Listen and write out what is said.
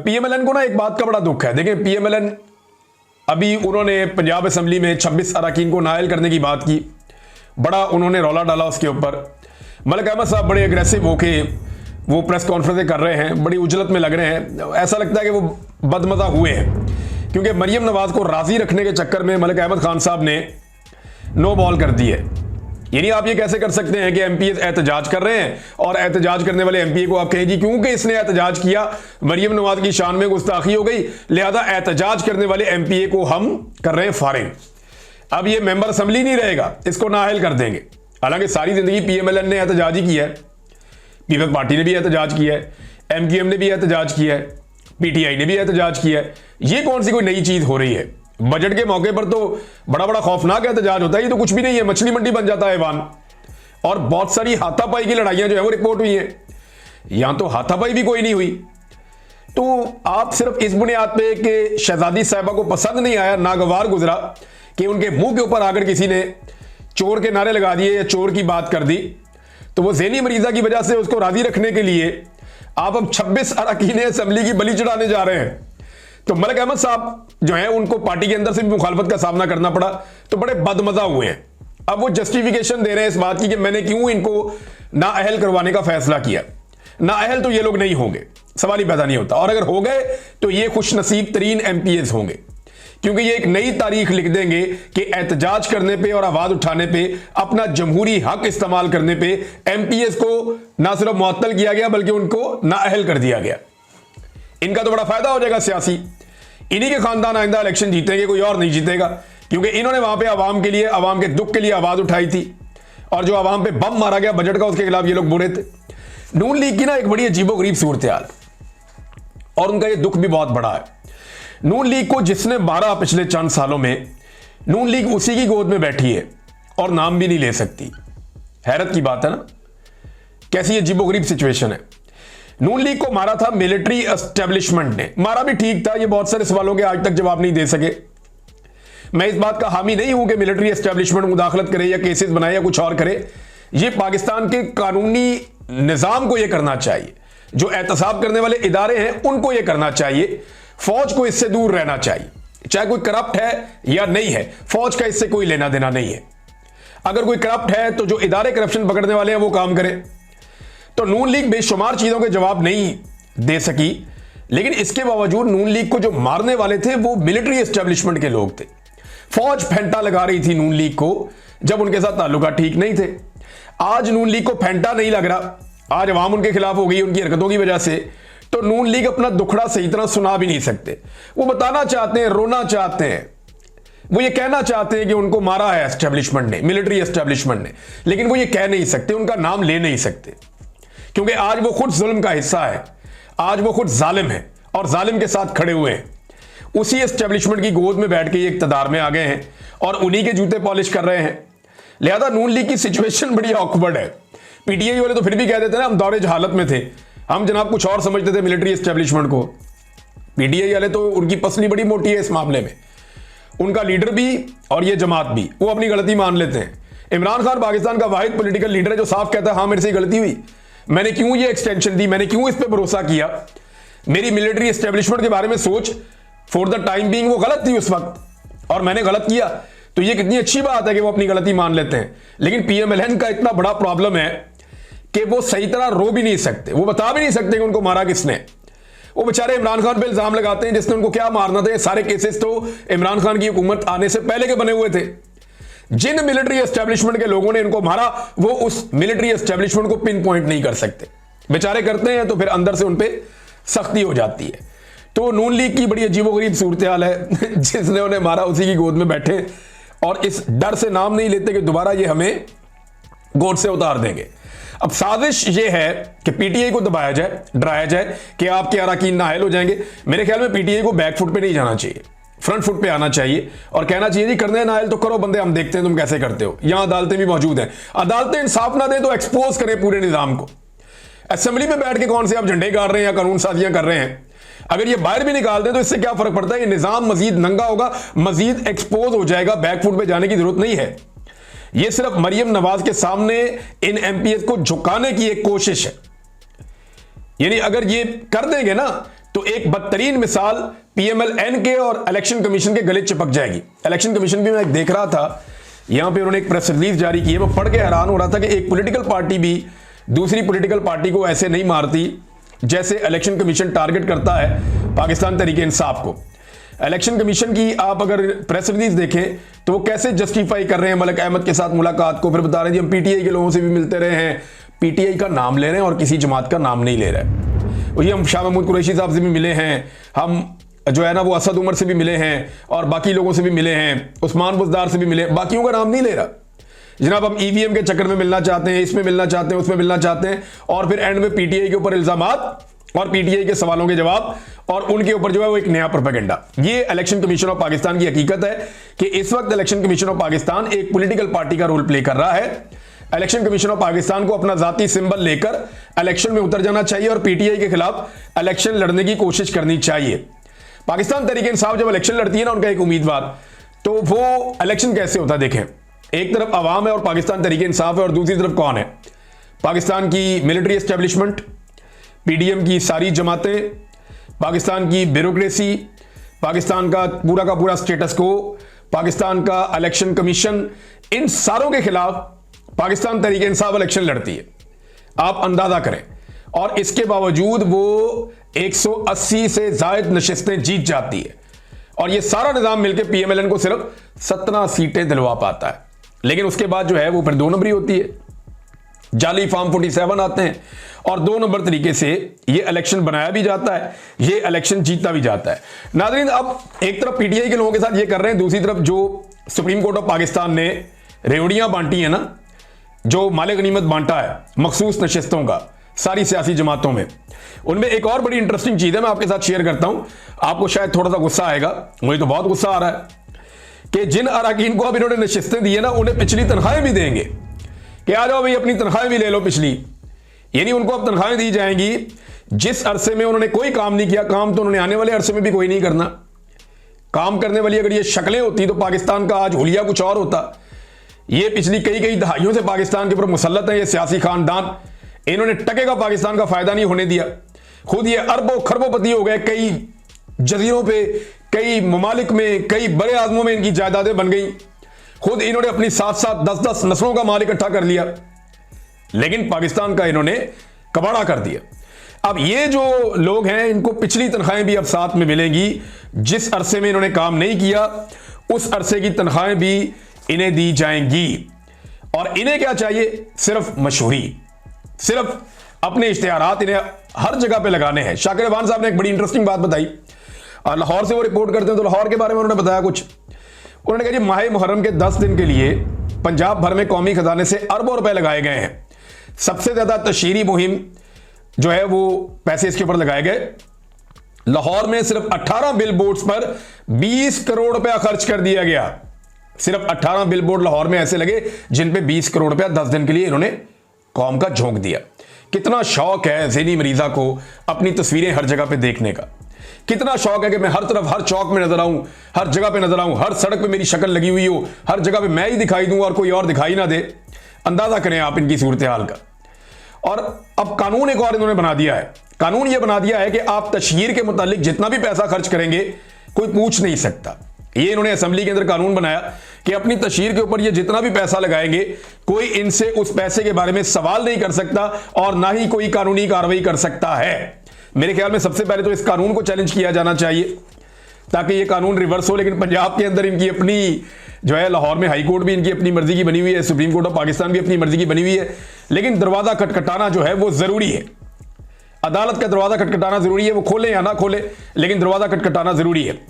पीएमएलएन को ना एक बात का बड़ा दुख है। देखिए पीएमएलएन अभी उन्होंने पंजाब असेंबली में 26 अरकान को नाअहल करने की बात की, बड़ा उन्होंने रौला डाला उसके ऊपर। मलिक अहमद साहब बड़े एग्रेसिव होके वो प्रेस कॉन्फ्रेंसें कर रहे हैं, बड़ी उजलत में लग रहे हैं। ऐसा लगता है कि वो बदमजा हुए हैं क्योंकि मरियम नवाज को राजी रखने के चक्कर में मलिक अहमद खान साहब ने नो बॉल कर दी है। यानी आप ये कैसे कर सकते हैं कि एमपीए एहतजाज कर रहे हैं और एहतजाज करने वाले एमपीए को आप कहें जी क्योंकि इसने एहतजाज किया मरियम नवाज की शान में गुस्ताखी हो गई, लिहाजा एहतजाज करने वाले एमपीए को हम कर रहे हैं फारिग। अब ये मेंबर असेंबली नहीं रहेगा, इसको नाअहल कर देंगे। हालांकि सारी जिंदगी पीएमएलएन ने एहतजाज ही किया है, पीपल्स पार्टी ने भी एहतजाज किया है, एमक्यूएम ने भी एहतजाज किया है, पीटीआई ने भी एहतजाज किया है। ये कौन सी कोई नई चीज हो रही है? बजट के मौके पर तो बड़ा बड़ा खौफनाक एहतजाज होता है, ये तो कुछ भी नहीं है, मछली मंडी बन जाता है ऐवान। और बहुत सारी हाथापाई की लड़ाइयां जो है वो रिपोर्ट हुई हैं, यहां तो हाथापाई भी कोई नहीं हुई। तो आप सिर्फ इस बुनियाद पे कि शहजादी साहिबा को पसंद नहीं आया, नागवार गुजरा कि उनके मुंह के ऊपर आकर किसी ने चोर के नारे लगा दिए या चोर की बात कर दी, तो वो ज़हनी मरीजा की वजह से उसको राजी रखने के लिए आप अब 26 अरकान असेंबली की बलि चढ़ाने जा रहे हैं। तो मलिक अहमद साहब जो है उनको पार्टी के अंदर से भी मुखालफत का सामना करना पड़ा, तो बड़े बदमजा हुए हैं। अब वो जस्टिफिकेशन दे रहे हैं इस बात की कि मैंने क्यों इनको नाअहल करवाने का फैसला किया। नाअहल तो ये लोग नहीं होंगे, सवाल ही पैदा नहीं होता, और अगर हो गए तो ये खुश नसीब तरीन एमपीएस होंगे क्योंकि ये एक नई तारीख लिख देंगे कि एहतजाज करने पे और आवाज उठाने पे, अपना जमहूरी हक इस्तेमाल करने पे एमपीएस को ना सिर्फ मुअत्तल किया गया बल्कि उनको नाअहल कर दिया गया। इनका तो बड़ा फायदा हो जाएगा सियासी, इन्हीं के खानदान आइंदा इलेक्शन जीतेंगे, कोई और नहीं जीतेगा, क्योंकि इन्होंने वहां पे आवाम के लिए, आवाम के दुख के लिए आवाज उठाई थी और जो आवाम पे बम मारा गया बजट का उसके खिलाफ ये लोग बुरे थे। नून लीग की ना एक बड़ी अजीबोगरीब सूरत हाल और उनका ये दुख भी बहुत बड़ा है। नून लीग को जिसने मारा पिछले चंद सालों में, नून लीग उसी की गोद में बैठी है और नाम भी नहीं ले सकती। हैरत की बात है ना, कैसी अजीबोगरीब सिचुएशन है। नून लीग को मारा था मिलिट्री एस्टेब्लिशमेंट ने, मारा भी ठीक था, ये बहुत सारे सवालों के आज तक जवाब नहीं दे सके। मैं इस बात का हामी नहीं हूं कि मिलिट्री एस्टेब्लिशमेंट मुदाखलत करे या केसेस बनाए या कुछ और करे, ये पाकिस्तान के कानूनी निजाम को यह करना चाहिए, जो एहतसाब करने वाले इदारे हैं उनको यह करना चाहिए। फौज को इससे दूर रहना चाहिए, चाहे कोई करप्ट है या नहीं है, फौज का इससे कोई लेना देना नहीं है। अगर कोई करप्ट है तो जो इदारे करप्शन पकड़ने वाले हैं वो काम करें। तो नून लीग बेशुमार चीजों के जवाब नहीं दे सकी, लेकिन इसके बावजूद नून लीग को जो मारने वाले थे वो मिलिट्री एस्टेब्लिशमेंट के लोग थे। फौज फेंटा लगा रही थी नून लीग को जब उनके साथ ताल्लुकात ठीक नहीं थे। आज नून लीग को फेंटा नहीं लग रहा, आज अवाम उनके खिलाफ हो गई उनकी हरकतों की वजह से, तो नून लीग अपना दुखड़ा सही तरह सुना भी नहीं सकते। वो बताना चाहते हैं, रोना चाहते हैं, वो ये कहना चाहते हैं कि उनको मारा है एस्टेब्लिशमेंट ने, मिलिट्री एस्टेब्लिशमेंट ने, लेकिन वो ये कह नहीं सकते, उनका नाम ले नहीं सकते, क्योंकि आज वो खुद जुल्म का हिस्सा है, आज वो खुद जालिम है और जालिम के साथ खड़े हुए हैं। उसी एस्टेब्लिशमेंट की गोद में बैठ के ये इक्तदार में आ गए हैं और उन्हीं के जूते पॉलिश कर रहे हैं। लिहाजा नून लीग की सिचुएशन बड़ी ऑकवर्ड है। पीटीआई वाले तो फिर भी कह देते हैं ना हम दौरे जहालत में थे, हम जनाब कुछ और समझते थे मिलिट्री एस्टेब्लिशमेंट को। पीटीआई वाले तो उनकी पसली बड़ी मोटी है इस मामले में, उनका लीडर भी और ये जमात भी, वो अपनी गलती मान लेते हैं। इमरान खान पाकिस्तान का वाहिद पॉलिटिकल लीडर है जो साफ कहता है हाँ मेरे से गलती हुई, मैंने क्यों ये एक्सटेंशन दी, मैंने क्यों इस पर भरोसा किया, मेरी मिलिट्री एस्टेब्लिशमेंट के बारे में सोच फॉर द टाइम बीइंग वो गलत थी उस वक्त और मैंने गलत किया। तो ये कितनी अच्छी बात है कि वो अपनी गलती मान लेते हैं। लेकिन पीएमएलएन का इतना बड़ा प्रॉब्लम है कि वो सही तरह रो भी नहीं सकते, वो बता भी नहीं सकते कि उनको मारा किसने। वो बेचारे इमरान खान पे इल्जाम लगाते हैं जिसने उनको क्या मारना था। सारे केसेस तो इमरान खान की हुकूमत आने से पहले के बने हुए थे। जिन मिलिट्री एस्टेब्लिशमेंट के लोगों ने इनको मारा वो उस मिलिट्री एस्टेब्लिशमेंट को पिन पॉइंट नहीं कर सकते, बेचारे करते हैं तो फिर अंदर से उन पर सख्ती हो जाती है। तो नून लीग की बड़ी अजीबोगरीब सूरत हाल है, जिसने उन्हें मारा उसी की गोद में बैठे और इस डर से नाम नहीं लेते कि दोबारा ये हमें गोद से उतार देंगे। अब साजिश ये है कि पीटीआई को दबाया जाए, डराया जाए कि आपके अरकान नाअहल हो जाएंगे। मेरे ख्याल में पीटीआई को बैक फुट पे नहीं जाना चाहिए, फ्रंट फुट पे आना चाहिए और कहना चाहिए जी करने नाअहल तो करो बंदे, हम देखते हैं तुम कैसे करते हो। यहां अदालतें भी मौजूद हैं, अदालतें इंसाफ ना दें तो एक्सपोज करें पूरे निजाम को। असेंबली में बैठ के कौन से आप झंडे गाड़ रहे हैं या कानून साजियां कर रहे हैं, अगर ये बाहर भी निकाल दें तो इससे क्या फर्क पड़ता है। ये निजाम मजीद नंगा होगा, मजीद एक्सपोज हो जाएगा, बैकफुट पे जाने की जरूरत नहीं है। ये सिर्फ मरियम नवाज के सामने इन एमपीएस को झुकाने की एक कोशिश है। यानी अगर ये कर देंगे ना तो एक बदतरीन मिसाल पीएमएल-एन के और इलेक्शन कमीशन के गले चिपक जाएगी। इलेक्शन कमीशन भी मैं देख रहा था, यहां पे उन्होंने एक प्रेस रिलीज जारी की है, मैं पढ़ के हैरान हो रहा था कि एक पॉलिटिकल पार्टी भी दूसरी पॉलिटिकल पार्टी को ऐसे नहीं मारती जैसे इलेक्शन कमीशन टारगेट करता है पाकिस्तान तहरीक इंसाफ को। इलेक्शन कमीशन की आप अगर प्रेस रिलीज देखें तो वो कैसे जस्टिफाई कर रहे हैं मलिक अहमद के साथ मुलाकात को, फिर बता रहे हैं हम पीटीआई के लोगों से भी मिलते रहे हैं, पीटीआई का नाम ले रहे हैं और किसी जमात का नाम नहीं ले रहे हैं। वही हम शाह महमूद कुरैशी साहब से भी मिले हैं, हम जो है ना वो असद उमर से भी मिले हैं और बाकी लोगों से भी मिले हैं, उस्मान बुज़दार से भी मिले, बाकियों का नाम नहीं ले रहा। जनाब हम ईवीएम के चक्कर में मिलना चाहते हैं, इसमें मिलना चाहते हैं, उसमें मिलना चाहते हैं, और फिर एंड में पीटीआई के ऊपर इल्जामात और पीटीआई के सवालों के जवाब और उनके ऊपर जो है वो एक नया प्रोपेगेंडा। ये इलेक्शन कमीशन ऑफ पाकिस्तान की हकीकत है कि इस वक्त इलेक्शन कमीशन ऑफ पाकिस्तान एक पॉलिटिकल पार्टी का रोल प्ले कर रहा है। इलेक्शन कमीशन ऑफ पाकिस्तान को अपना जाती सिंबल लेकर इलेक्शन में उतर जाना चाहिए और पीटीआई के खिलाफ इलेक्शन लड़ने की कोशिश करनी चाहिए। पाकिस्तान तहरीक इंसाफ जब इलेक्शन लड़ती है ना उनका एक उम्मीदवार, तो वो इलेक्शन कैसे होता है देखें, एक तरफ आवाम है और पाकिस्तान तहरीक इंसाफ है और दूसरी तरफ कौन है, पाकिस्तान की मिलिट्री एस्टेब्लिशमेंट, पीडीएम की सारी जमातें, पाकिस्तान की ब्यूरोक्रेसी, पाकिस्तान का पूरा स्टेटस को, पाकिस्तान का इलेक्शन कमीशन, इन सारों के खिलाफ पाकिस्तान तहरीक इंसाफ इलेक्शन लड़ती है। आप अंदाजा करें, और इसके बावजूद वो 180 से ज्यादा नशिस्तें जीत जाती है और ये सारा निजाम मिलकर पीएमएलएन को सिर्फ 17 सीटें दिलवा पाता है। लेकिन उसके बाद जो है वो फिर 2 नंबरी होती है, जाली फॉर्म 47 आते हैं और 2 नंबर तरीके से ये इलेक्शन बनाया भी जाता है, ये इलेक्शन जीता भी जाता है। नाज़रीन, अब एक तरफ पीटीआई के लोगों के साथ ये कर रहे हैं, दूसरी तरफ जो सुप्रीम कोर्ट ऑफ पाकिस्तान ने रेवड़ियां बांटी है ना, जो माले गनीमत बांटा है मखसूस नशिस्तों का सारी सियासी जमातों में, उनमें एक और बड़ी इंटरेस्टिंग चीज है, मैं आपके साथ शेयर करता हूं। आपको शायद थोड़ा सा गुस्सा आएगा, मुझे तो बहुत गुस्सा आ रहा है कि जिन अरकान को अब इन्होंने नशिस्तें दी है ना, उन्हें पिछली तनख्वाहें भी देंगे कि आ जाओ भाई अपनी तनख्वाहें भी ले लो पिछली। यानी उनको अब तनख्वाहें दी जाएंगी जिस अरसे में उन्होंने कोई काम नहीं किया, काम तो उन्होंने आने वाले अरसे में भी कोई नहीं करना। काम करने वाली अगर ये शक्लें होती तो पाकिस्तान का आज हुलिया कुछ और होता। ये पिछली कई दहाइयों से पाकिस्तान के ऊपर मुसल्लत है ये सियासी खानदान, इन्होंने टके का पाकिस्तान का फायदा नहीं होने दिया। खुद ये अरबों खरबोपति हो गए, कई जजीरों पे, कई ममालिक में, कई बड़े आजमों में इनकी जायदादें बन गई। खुद इन्होंने अपनी 7-7 10-10 नस्लों का माल इकट्ठा कर लिया, लेकिन पाकिस्तान का इन्होंने कबाड़ा कर दिया। अब ये जो लोग हैं इनको पिछली तनख्वाहें भी अब साथ में मिलेंगी, जिस अरसे में इन्होंने काम नहीं किया उस अरसे की तनख्वाहें भी इन्हें दी जाएंगी। और इन्हें क्या चाहिए? सिर्फ मशहूरी, सिर्फ अपने इश्तिहारात इन्हें हर जगह पे लगाने हैं। शाकिर अवान साहब ने एक बड़ी इंटरेस्टिंग बात बताई, और लाहौर से वो रिपोर्ट करते हैं, तो लाहौर के बारे में उन्होंने बताया कुछ। उन्होंने कहा जी माह मुहर्रम के 10 दिन के लिए पंजाब भर में कौमी खजाने से अरबों रुपए लगाए गए हैं। सबसे ज्यादा तशहीरी मुहिम जो है वो पैसे इसके ऊपर लगाए गए। लाहौर में सिर्फ 18 बिल बोर्ड्स पर 20 करोड़ रुपया खर्च कर दिया गया। सिर्फ 18 बिल बोर्ड लाहौर में ऐसे लगे जिन पे 20 करोड़ रुपया 10 दिन के लिए इन्होंने कौम का झोंक दिया। कितना शौक है ज़हनी मरीजा को अपनी तस्वीरें हर जगह पे देखने का, कितना शौक है कि मैं हर तरफ हर चौक में नजर आऊं, हर जगह पे नजर आऊं, हर सड़क पे मेरी शक्ल लगी हुई हो, हर जगह पे मैं ही दिखाई दूं और कोई और दिखाई ना दे। अंदाजा करें आप इनकी सूरत हाल का। और अब कानून एक और इन्होंने बना दिया है, कानून यह बना दिया है कि आप तशहीर के मुतालिक जितना भी पैसा खर्च करेंगे कोई पूछ नहीं सकता। ये इन्होंने असेंबली के अंदर कानून बनाया कि अपनी तशहीर के ऊपर ये जितना भी पैसा लगाएंगे कोई इनसे उस पैसे के बारे में सवाल नहीं कर सकता और ना ही कोई कानूनी कार्रवाई कर सकता है। मेरे ख्याल में सबसे पहले तो इस कानून को चैलेंज किया जाना चाहिए ताकि ये कानून रिवर्स हो। लेकिन पंजाब के अंदर इनकी अपनी जो है, लाहौर में हाई कोर्ट भी इनकी अपनी मर्जी की बनी हुई है, सुप्रीम कोर्ट ऑफ पाकिस्तान भी अपनी मर्जी की बनी हुई है। लेकिन दरवाजा खटखटाना जो है वो जरूरी है, अदालत का दरवाजा खटखटाना जरूरी है। वो खोले या ना खोले लेकिन दरवाजा खटखटाना जरूरी है।